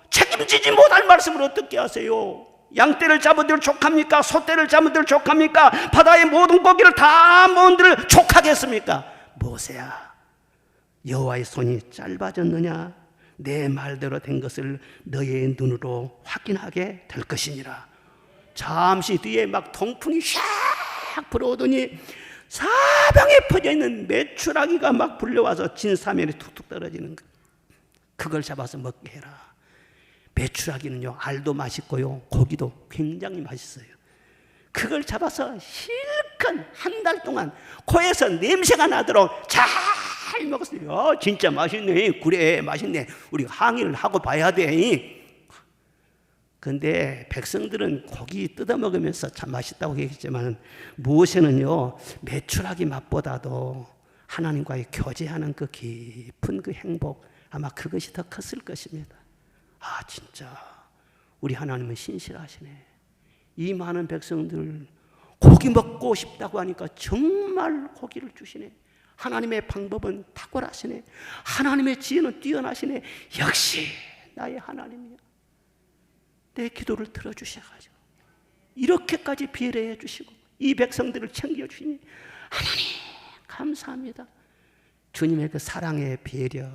책임지지 못할 말씀을 어떻게 하세요? 양떼를 잡은들 족합니까? 소떼를 잡은들 족합니까? 바다의 모든 고기를 다 모은들 족하겠습니까? 모세야, 여호와의 손이 짧아졌느냐? 내 말대로 된 것을 너의 눈으로 확인하게 될 것이니라. 잠시 뒤에 막 동풍이 샥 불어오더니 사방에 퍼져있는 메추라기가 막 불려와서 진사면에 툭툭 떨어지는 거. 그걸 잡아서 먹게 해라. 메추라기는요, 알도 맛있고요, 고기도 굉장히 맛있어요. 그걸 잡아서 실컷 한 달 동안 코에서 냄새가 나도록 잘 먹었어요. 진짜 맛있네. 그래, 맛있네. 우리가 항의를 하고 봐야 돼. 근데 백성들은 고기 뜯어 먹으면서 참 맛있다고 얘기했지만, 모세는요, 메추라기 맛보다도 하나님과의 교제하는 그 깊은 그 행복, 아마 그것이 더 컸을 것입니다. 아, 진짜 우리 하나님은 신실하시네. 이 많은 백성들 고기 먹고 싶다고 하니까 정말 고기를 주시네. 하나님의 방법은 탁월하시네. 하나님의 지혜는 뛰어나시네. 역시 나의 하나님이야. 내 기도를 들어주셔가지고 이렇게까지 배려해 주시고 이 백성들을 챙겨주시니 하나님 감사합니다. 주님의 그 사랑의 배려,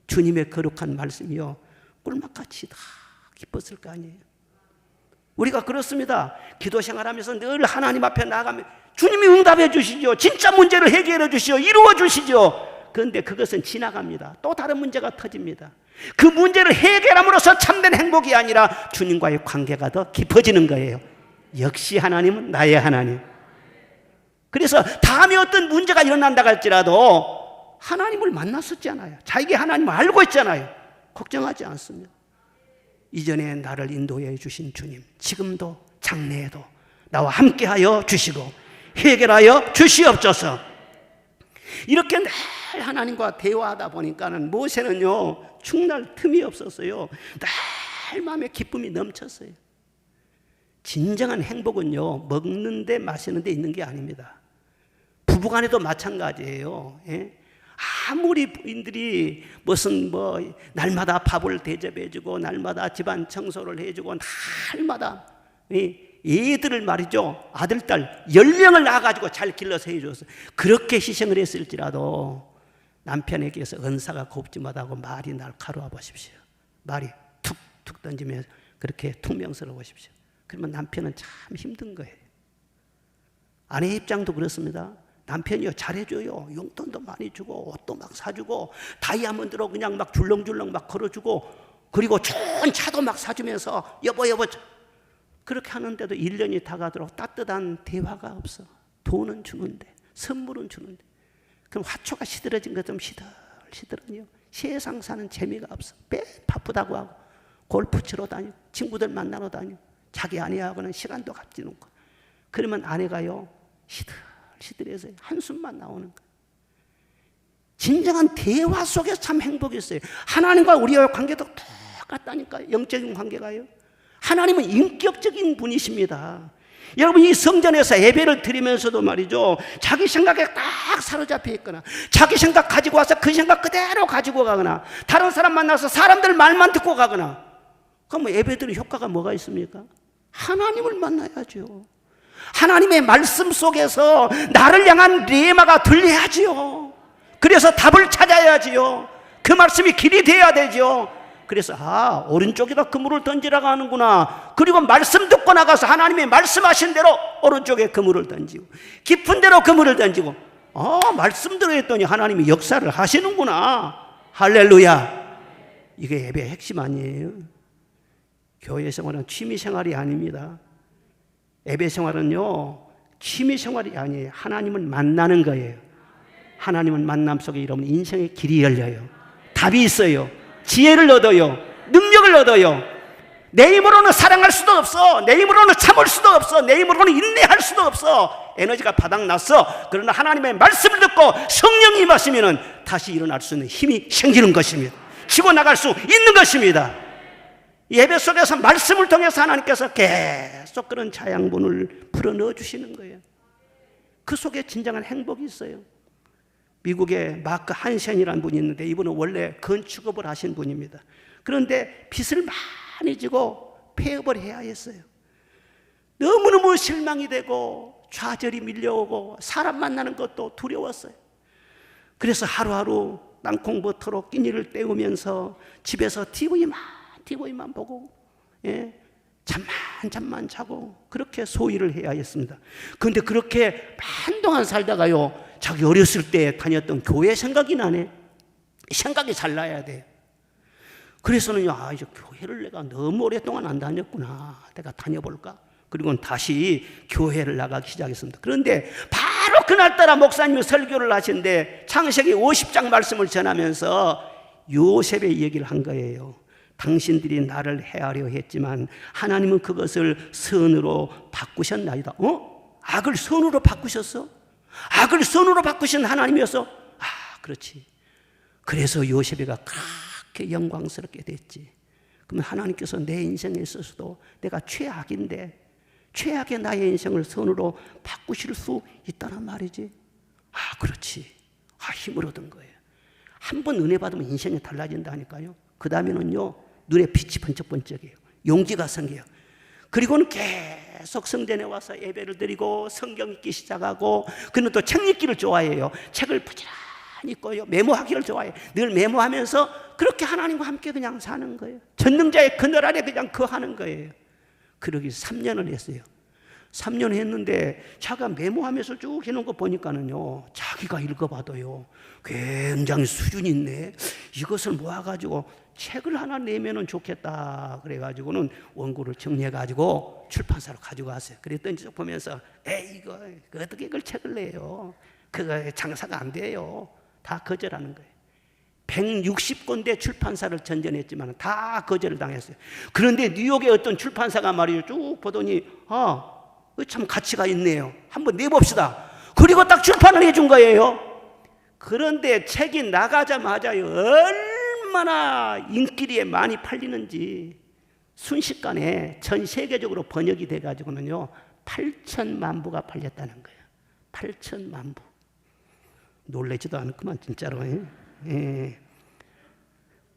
주님의 거룩한 말씀이요, 꿀맛같이 다 기뻤을 거 아니에요. 우리가 그렇습니다. 기도 생활하면서 늘 하나님 앞에 나가면 주님이 응답해 주시죠. 진짜 문제를 해결해 주시죠. 이루어 주시죠. 그런데 그것은 지나갑니다. 또 다른 문제가 터집니다. 그 문제를 해결함으로써 참된 행복이 아니라 주님과의 관계가 더 깊어지는 거예요. 역시 하나님은 나의 하나님. 그래서 다음에 어떤 문제가 일어난다 할지라도 하나님을 만났었잖아요. 자기가 하나님을 알고 있잖아요. 걱정하지 않습니다. 이전에 나를 인도해 주신 주님, 지금도 장래에도 나와 함께하여 주시고 해결하여 주시옵소서. 이렇게 늘 하나님과 대화하다 보니까는 모세는요, 축날 틈이 없었어요. 늘 마음에 기쁨이 넘쳤어요. 진정한 행복은요, 먹는데 마시는데 있는 게 아닙니다. 부부간에도 마찬가지예요. 예? 아무리 부인들이 무슨 날마다 밥을 대접해주고 날마다 집안 청소를 해주고 날마다 애들을 말이죠, 아들 딸 10명을 낳아가지고 잘 길러서 해줘서 그렇게 희생을 했을지라도 남편에게서 은사가 곱지 못하고 말이 날카로워 보십시오. 말이 툭툭 던지면서 그렇게 퉁명스러워 보십시오. 그러면 남편은 참 힘든 거예요. 아내 입장도 그렇습니다. 남편이요, 잘해줘요. 용돈도 많이 주고 옷도 막 사주고 다이아몬드로 그냥 막 줄렁줄렁 막 걸어주고, 그리고 좋은 차도 막 사주면서 여보 그렇게 하는데도 1년이 다 가도록 따뜻한 대화가 없어. 돈은 주는데, 선물은 주는데, 그럼 화초가 시들어진 것처럼 시들어요. 세상 사는 재미가 없어. 매 바쁘다고 하고 골프 치러 다니고 친구들 만나러 다니고 자기 아내하고는 시간도 갖지 않고, 그러면 아내가요 시들해서 한숨만 나오는 거예요. 진정한 대화 속에서 참 행복이 있어요. 하나님과 우리와의 관계도 똑같다니까요. 영적인 관계가요. 하나님은 인격적인 분이십니다. 여러분, 이 성전에서 예배를 드리면서도 말이죠, 자기 생각에 딱 사로잡혀 있거나 자기 생각 가지고 와서 그 생각 그대로 가지고 가거나 다른 사람 만나서 사람들 말만 듣고 가거나, 그럼 예배 드리는 효과가 뭐가 있습니까? 하나님을 만나야죠. 하나님의 말씀 속에서 나를 향한 레마가 들려야지요. 그래서 답을 찾아야지요. 그 말씀이 길이 돼야 되죠. 그래서 오른쪽에다 그물을 던지라고 하는구나. 그리고 말씀 듣고 나가서 하나님이 말씀하신 대로 오른쪽에 그물을 던지고 깊은 데로 그물을 던지고, 말씀대로 했더니 하나님이 역사를 하시는구나. 할렐루야. 이게 예배의 핵심 아니에요? 교회 생활은 취미 생활이 아닙니다. 예배 생활은요, 취미 생활이 아니에요. 하나님을 만나는 거예요. 하나님을 만남 속에 여러분 인생의 길이 열려요. 답이 있어요. 지혜를 얻어요. 능력을 얻어요. 내 힘으로는 사랑할 수도 없어. 내 힘으로는 참을 수도 없어. 내 힘으로는 인내할 수도 없어. 에너지가 바닥났어. 그러나 하나님의 말씀을 듣고 성령이 임하시면 다시 일어날 수 있는 힘이 생기는 것입니다. 치고 나갈 수 있는 것입니다. 예배 속에서 말씀을 통해서 하나님께서 계속 그런 자양분을 불어넣어 주시는 거예요. 그 속에 진정한 행복이 있어요. 미국에 마크 한센이라는 분이 있는데 이분은 원래 건축업을 하신 분입니다. 그런데 빚을 많이 지고 폐업을 해야 했어요. 너무너무 실망이 되고 좌절이 밀려오고 사람 만나는 것도 두려웠어요. 그래서 하루하루 땅콩버터로 끼니를 때우면서 집에서 TV만 보고 잠만 자고 그렇게 소일을 해야 했습니다. 그런데 그렇게 한동안 살다가요, 자기 어렸을 때 다녔던 교회 생각이 나네. 생각이 잘 나야 돼요. 그래서는요, 이제 교회를 내가 너무 오랫동안 안 다녔구나. 내가 다녀볼까? 그리고는 다시 교회를 나가기 시작했습니다. 그런데 바로 그날따라 목사님이 설교를 하시는데 창세기 50장 말씀을 전하면서 요셉의 얘기를 한 거예요. 당신들이 나를 해하려 했지만 하나님은 그것을 선으로 바꾸셨나이다. 악을 선으로 바꾸셨어? 악을 선으로 바꾸신 하나님이었어? 그렇지. 그래서 요셉이가 그렇게 영광스럽게 됐지. 그러면 하나님께서 내 인생에 있어서도 내가 최악의 나의 인생을 선으로 바꾸실 수 있다는 말이지. 그렇지. 힘을 얻은 거예요. 한 번 은혜 받으면 인생이 달라진다니까요. 그 다음에는요, 눈에 빛이 번쩍번쩍해요. 용기가 생겨요. 그리고는 계속 성전에 와서 예배를 드리고 성경 읽기 시작하고, 그는 또 책 읽기를 좋아해요. 책을 부지런히 읽고요, 메모하기를 좋아해요. 늘 메모하면서 그렇게 하나님과 함께 그냥 사는 거예요. 전능자의 그늘 아래 그냥 거하는 거예요. 그러기 3년을 했어요. 3년 했는데 자기가 메모하면서 쭉 해놓은 거 보니까는요, 자기가 읽어봐도요, 굉장히 수준이 있네. 이것을 모아가지고 책을 하나 내면은 좋겠다. 그래가지고는 원고를 정리해가지고 출판사로 가지고 왔어요. 그랬더니 보면서 이거 어떻게 이걸 책을 내요? 그거 장사가 안 돼요. 다 거절하는 거예요. 160군데 출판사를 전전했지만 다 거절을 당했어요. 그런데 뉴욕의 어떤 출판사가 말이에요, 쭉 보더니 참 가치가 있네요. 한번 내봅시다. 그리고 딱 출판을 해준 거예요. 그런데 책이 나가자마자요, 얼마나 인기리에 많이 팔리는지 순식간에 전 세계적으로 번역이 돼가지고는요 8천만 부가 팔렸다는 거예요. 8천만 부. 놀라지도 않구만 진짜로.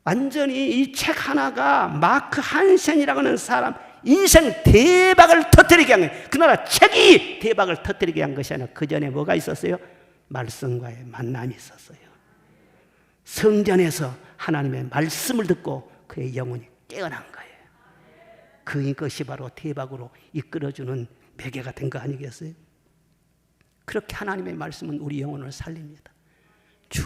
완전히 이 책 하나가 마크 한센이라고 하는 사람 인생 대박을 터뜨리게 한 거예요. 그 나라 책이 대박을 터뜨리게 한 것이 아니라 그 전에 뭐가 있었어요? 말씀과의 만남이 있었어요. 성전에서 하나님의 말씀을 듣고 그의 영혼이 깨어난 거예요. 그것이 바로 대박으로 이끌어주는 매개가 된 거 아니겠어요? 그렇게 하나님의 말씀은 우리 영혼을 살립니다. 주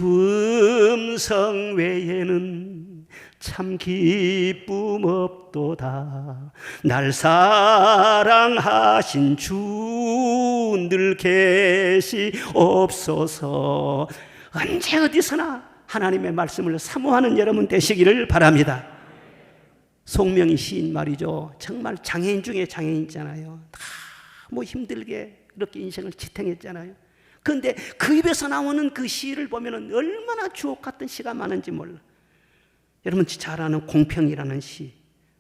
음성 외에는 참 기쁨 없도다. 날 사랑하신 주 늘 계시옵소서. 언제 어디서나 하나님의 말씀을 사모하는 여러분 되시기를 바랍니다. 송명희 시인 말이죠. 정말 장애인 중에 장애인 있잖아요. 너무 힘들게 그렇게 인생을 지탱했잖아요. 그런데 그 입에서 나오는 그 시를 보면 얼마나 주옥 같은 시가 많은지 몰라. 여러분 잘 아는 공평이라는 시.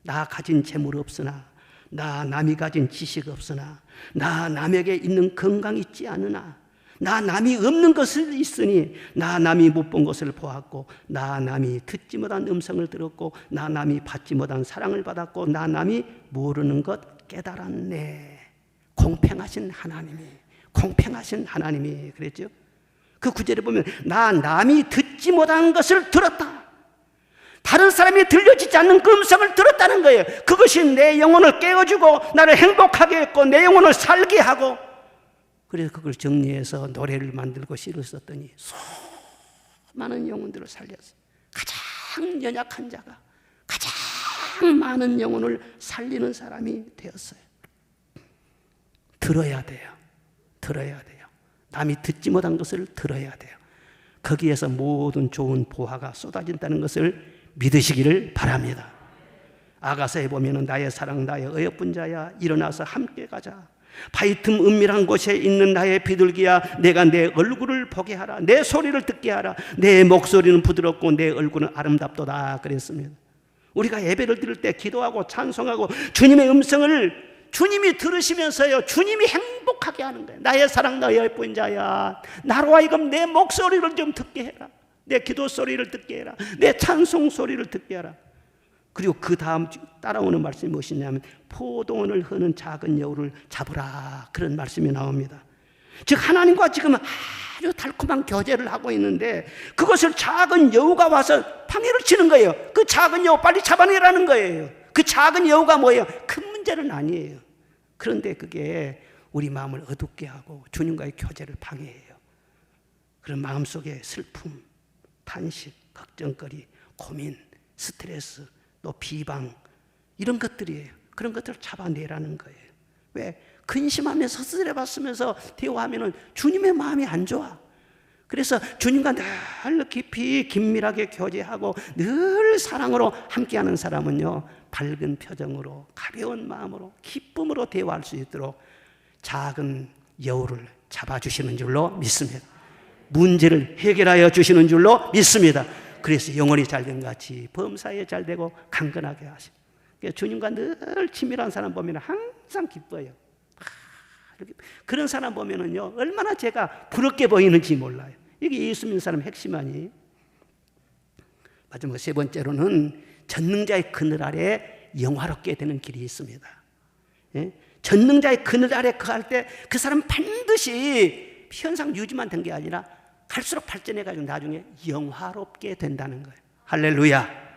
나 가진 재물 없으나, 나 남이 가진 지식 없으나, 나 남에게 있는 건강 있지 않으나, 나 남이 없는 것을 있으니, 나 남이 못 본 것을 보았고, 나 남이 듣지 못한 음성을 들었고, 나 남이 받지 못한 사랑을 받았고, 나 남이 모르는 것 깨달았네. 공평하신 하나님이 그랬죠. 그 구절에 보면 나 남이 듣지 못한 것을 들었다. 다른 사람이 들려지지 않는 그 음성을 들었다는 거예요. 그것이 내 영혼을 깨워주고 나를 행복하게 했고 내 영혼을 살게 하고, 그래서 그걸 정리해서 노래를 만들고 시를 썼더니 수많은 영혼들을 살렸어요. 가장 연약한 자가 가장 많은 영혼을 살리는 사람이 되었어요. 들어야 돼요. 남이 듣지 못한 것을 들어야 돼요. 거기에서 모든 좋은 보화가 쏟아진다는 것을 믿으시기를 바랍니다. 아가서에 보면은 나의 사랑 나의 어여쁜 자야 일어나서 함께 가자. 바위 틈 은밀한 곳에 있는 나의 비둘기야 내가 내 얼굴을 보게 하라. 내 소리를 듣게 하라. 내 목소리는 부드럽고 내 얼굴은 아름답도다 그랬습니다. 우리가 예배를 드릴 때 기도하고 찬송하고 주님의 음성을 주님이 들으시면서요 주님이 행복하게 하는 거예요. 나의 사랑 나의 예쁜 자야 나로 하여금 내 목소리를 좀 듣게 해라. 내 기도 소리를 듣게 해라. 내 찬송 소리를 듣게 해라. 그리고 그 다음 따라오는 말씀이 무엇이냐면 포도원을 흐는 작은 여우를 잡으라 그런 말씀이 나옵니다. 즉 하나님과 지금 아주 달콤한 교제를 하고 있는데 그것을 작은 여우가 와서 방해를 치는 거예요. 그 작은 여우 빨리 잡아내라는 거예요. 그 작은 여우가 뭐예요? 큰 문제는 아니에요. 그런데 그게 우리 마음을 어둡게 하고 주님과의 교제를 방해해요. 그런 마음속에 슬픔, 탄식, 걱정거리, 고민, 스트레스, 또 비방 이런 것들이에요. 그런 것들을 잡아내라는 거예요. 왜? 근심하면서 쓰레받으면서 대화하면 주님의 마음이 안 좋아. 그래서 주님과 늘 깊이 긴밀하게 교제하고 늘 사랑으로 함께하는 사람은요 밝은 표정으로 가벼운 마음으로 기쁨으로 대화할 수 있도록 작은 여우를 잡아주시는 줄로 믿습니다. 문제를 해결하여 주시는 줄로 믿습니다. 그래서 영혼이 잘된 같이 범사에 잘되고 강건하게 하시고 주님과 늘 친밀한 사람 보면 항상 기뻐요. 그런 사람 보면은요 얼마나 제가 부럽게 보이는지 몰라요. 이게 예수 믿는 사람 핵심 아니에요? 마지막 세 번째로는 전능자의 그늘 아래 영화롭게 되는 길이 있습니다. 예? 전능자의 그늘 아래 거할 때 그 사람은 반드시 현상 유지만 된 게 아니라 갈수록 발전해가지고 나중에 영화롭게 된다는 거예요. 할렐루야.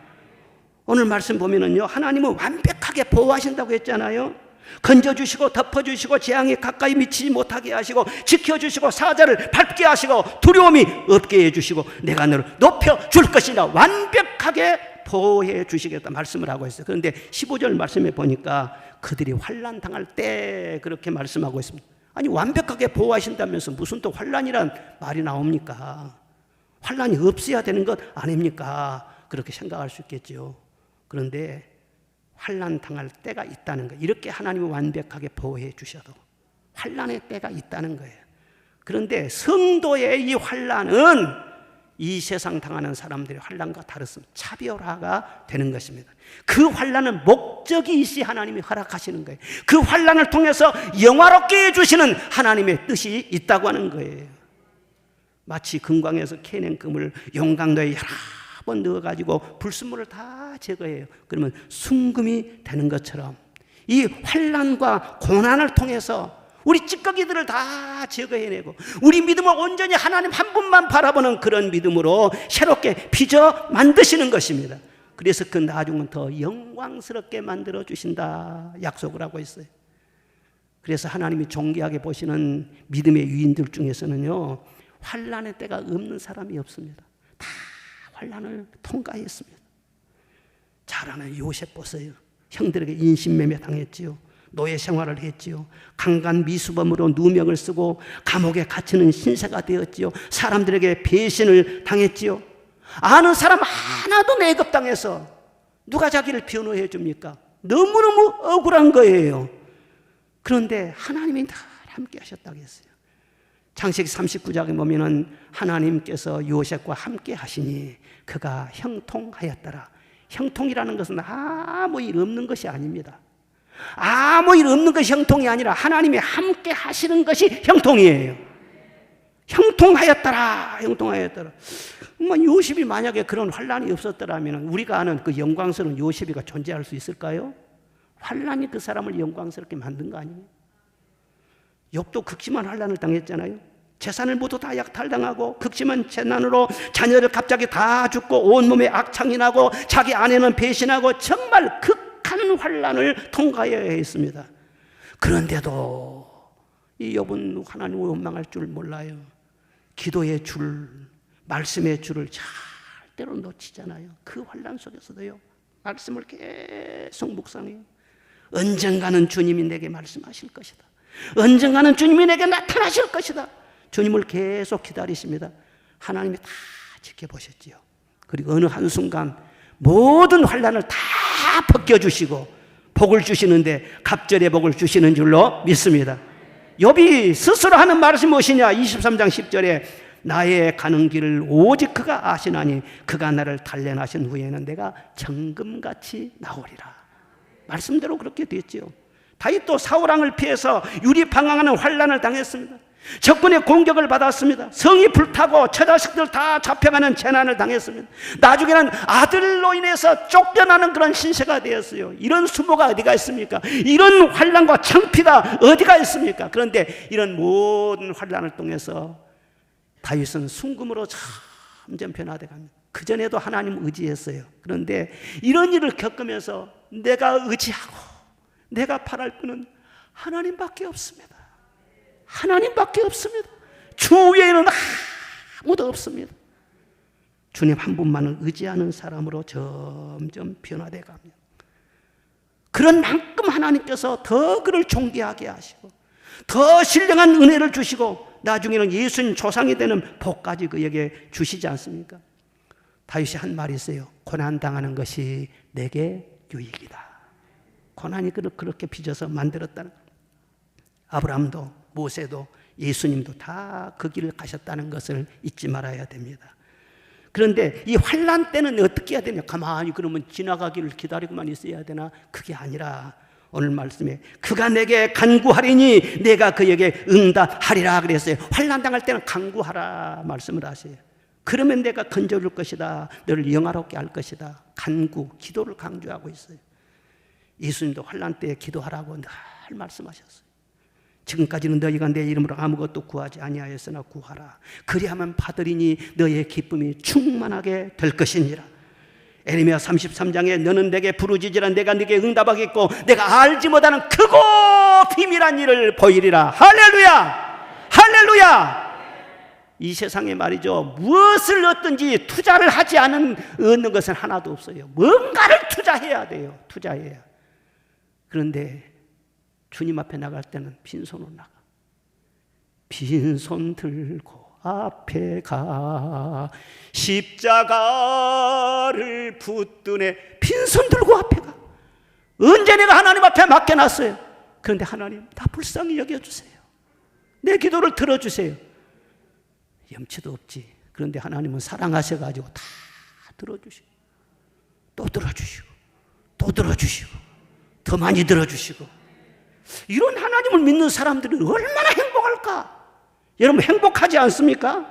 오늘 말씀 보면은요 하나님은 완벽하게 보호하신다고 했잖아요. 건져주시고 덮어주시고 재앙에 가까이 미치지 못하게 하시고 지켜주시고 사자를 밟게 하시고 두려움이 없게 해주시고 내가 너를 높여줄 것이라 완벽하게 보호해 주시겠다 말씀을 하고 있어요. 그런데 15절 말씀에 보니까 그들이 환난 당할 때 그렇게 말씀하고 있습니다. 아니 완벽하게 보호하신다면서 무슨 또 환난이란 말이 나옵니까? 환난이 없어야 되는 것 아닙니까? 그렇게 생각할 수 있겠죠. 그런데 환난 당할 때가 있다는 거예요. 이렇게 하나님이 완벽하게 보호해 주셔도 환난의 때가 있다는 거예요. 그런데 성도의 이 환난은 이 세상 당하는 사람들의 환난과 다르습니다. 차별화가 되는 것입니다. 그 환난은 목적이 있이 하나님이 허락하시는 거예요. 그 환난을 통해서 영화롭게 해주시는 하나님의 뜻이 있다고 하는 거예요. 마치 금광에서 캐낸 금을 용광로에 여러 번 넣어가지고 불순물을 다 제거해요. 그러면 순금이 되는 것처럼 이 환난과 고난을 통해서 우리 찌꺼기들을 다 제거해내고 우리 믿음을 온전히 하나님 한 분만 바라보는 그런 믿음으로 새롭게 빚어 만드시는 것입니다. 그래서 그 나중은 더 영광스럽게 만들어 주신다 약속을 하고 있어요. 그래서 하나님이 존귀하게 보시는 믿음의 유인들 중에서는요 환난의 때가 없는 사람이 없습니다. 다 환난을 통과했습니다. 잘 아는 요셉 보세요. 형들에게 인신매매 당했지요. 노예 생활을 했지요. 강간 미수범으로 누명을 쓰고 감옥에 갇히는 신세가 되었지요. 사람들에게 배신을 당했지요. 아는 사람 하나도 매급당해서 누가 자기를 변호해 줍니까? 너무너무 억울한 거예요. 그런데 하나님이 다 함께 하셨다고 했어요. 창세기 39장에 보면은 하나님께서 요셉과 함께 하시니 그가 형통하였더라. 형통이라는 것은 아무 일 없는 것이 아닙니다. 아무 일 없는 것이 형통이 아니라 하나님이 함께 하시는 것이 형통이에요. 형통하였더라. 형통하였더라. 요셉이 만약에 그런 환난이 없었더라면 우리가 아는 그 영광스러운 요셉이가 존재할 수 있을까요? 환난이 그 사람을 영광스럽게 만든 거 아니에요? 욥도 극심한 환난을 당했잖아요. 재산을 모두 다 약탈당하고 극심한 재난으로 자녀를 갑자기 다 죽고 온몸에 악창이 나고 자기 아내는 배신하고 정말 극한 환난을 통과해야 했습니다. 그런데도 이 욥은 하나님을 원망할 줄 몰라요. 기도의 줄, 말씀의 줄을 절대로 놓치잖아요. 그 환난 속에서도요 말씀을 계속 묵상해요. 언젠가는 주님이 내게 말씀하실 것이다. 언젠가는 주님이 내게 나타나실 것이다. 주님을 계속 기다리십니다. 하나님이 다 지켜보셨지요. 그리고 어느 한순간 모든 환난을 다 벗겨주시고 복을 주시는데 갑절의 복을 주시는 줄로 믿습니다. 욥이 스스로 하는 말이 무엇이냐? 23장 10절에 나의 가는 길을 오직 그가 아시나니 그가 나를 단련하신 후에는 내가 정금같이 나오리라. 말씀대로 그렇게 됐지요. 다윗도 사울왕을 피해서 유리방황하는 환난을 당했습니다. 적군의 공격을 받았습니다. 성이 불타고 처자식들 다 잡혀가는 재난을 당했습니다. 나중에는 아들로 인해서 쫓겨나는 그런 신세가 되었어요. 이런 수모가 어디가 있습니까? 이런 환난과 창피가 어디가 있습니까? 그런데 이런 모든 환난을 통해서 다윗은 순금으로 점점 변화되어 갑니다. 그전에도 하나님 의지했어요. 그런데 이런 일을 겪으면서 내가 의지하고 내가 바랄 분은 하나님밖에 없습니다. 하나님밖에 없습니다. 주 외에는 아무도 없습니다. 주님 한 분만을 의지하는 사람으로 점점 변화되어 갑니다. 그런 만큼 하나님께서 더 그를 존귀하게 하시고 더 신령한 은혜를 주시고 나중에는 예수님 조상이 되는 복까지 그에게 주시지 않습니까? 다윗이 한 말이 있어요. 고난당하는 것이 내게 유익이다. 고난이 그를 그렇게 빚어서 만들었다는 거예요. 아브라함도 모세도 예수님도 다 그 길을 가셨다는 것을 잊지 말아야 됩니다. 그런데 이 환난 때는 어떻게 해야 되냐? 가만히 그러면 지나가기를 기다리고만 있어야 되나? 그게 아니라 오늘 말씀에 그가 내게 간구하리니 내가 그에게 응답하리라 그랬어요. 환난 당할 때는 간구하라 말씀을 하세요. 그러면 내가 건져줄 것이다. 너를 영화롭게 할 것이다. 간구, 기도를 강조하고 있어요. 예수님도 환난 때에 기도하라고 늘 말씀하셨어요. 지금까지는 너희가 내 이름으로 아무것도 구하지 아니하였으나 구하라. 그리하면 받으리니 너의 기쁨이 충만하게 될 것이니라. 에레미야 33장에 너는 내게 부르짖으라 내가 네게 응답하겠고 내가 알지 못하는 크고 비밀한 일을 보이리라. 할렐루야! 할렐루야! 이 세상에 말이죠, 무엇을 얻든지 투자를 하지 얻는 것은 하나도 없어요. 뭔가를 투자해야 돼요. 투자해야. 그런데 주님 앞에 나갈 때는 빈손으로 나가. 빈손 들고 앞에 가 십자가를 붙드네. 빈손 들고 앞에 가. 언제 내가 하나님 앞에 맡겨놨어요. 그런데 하나님 다 불쌍히 여겨주세요. 내 기도를 들어주세요. 염치도 없지. 그런데 하나님은 사랑하셔가지고 다 들어주시고 또 들어주시고 또 들어주시고 더 많이 들어주시고. 이런 하나님을 믿는 사람들은 얼마나 행복할까? 여러분 행복하지 않습니까?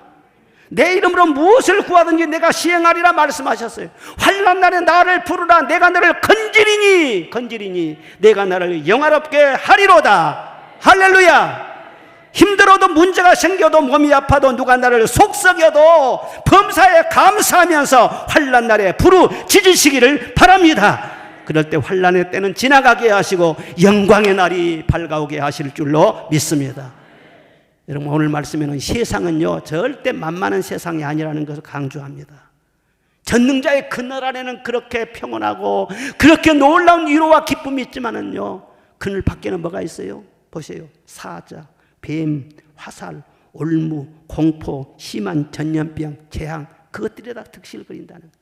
내 이름으로 무엇을 구하든지 내가 시행하리라 말씀하셨어요. 환난 날에 나를 부르라. 내가 너를 건지리니 내가 나를 영화롭게 하리로다. 할렐루야. 힘들어도 문제가 생겨도 몸이 아파도 누가 나를 속썩여도 범사에 감사하면서 환난 날에 부르짖으시기를 바랍니다. 그럴 때 환난의 때는 지나가게 하시고 영광의 날이 밝아오게 하실 줄로 믿습니다. 여러분 오늘 말씀에는 세상은요 절대 만만한 세상이 아니라는 것을 강조합니다. 전능자의 그늘 안에는 그렇게 평온하고 그렇게 놀라운 위로와 기쁨이 있지만은요 그늘 밖에는 뭐가 있어요? 보세요. 사자, 뱀, 화살, 올무, 공포, 심한 전염병, 재앙, 그것들이 다 득실거린다는 거예요.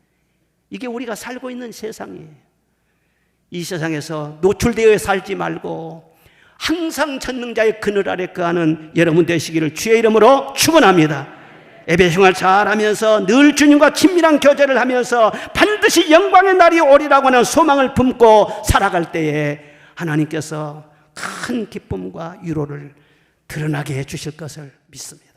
이게 우리가 살고 있는 세상이에요. 이 세상에서 노출되어 살지 말고 항상 전능자의 그늘 아래 거하는 여러분 되시기를 주의 이름으로 축원합니다. 예배 생활 잘하면서 늘 주님과 친밀한 교제를 하면서 반드시 영광의 날이 오리라고 하는 소망을 품고 살아갈 때에 하나님께서 큰 기쁨과 위로를 드러나게 해 주실 것을 믿습니다.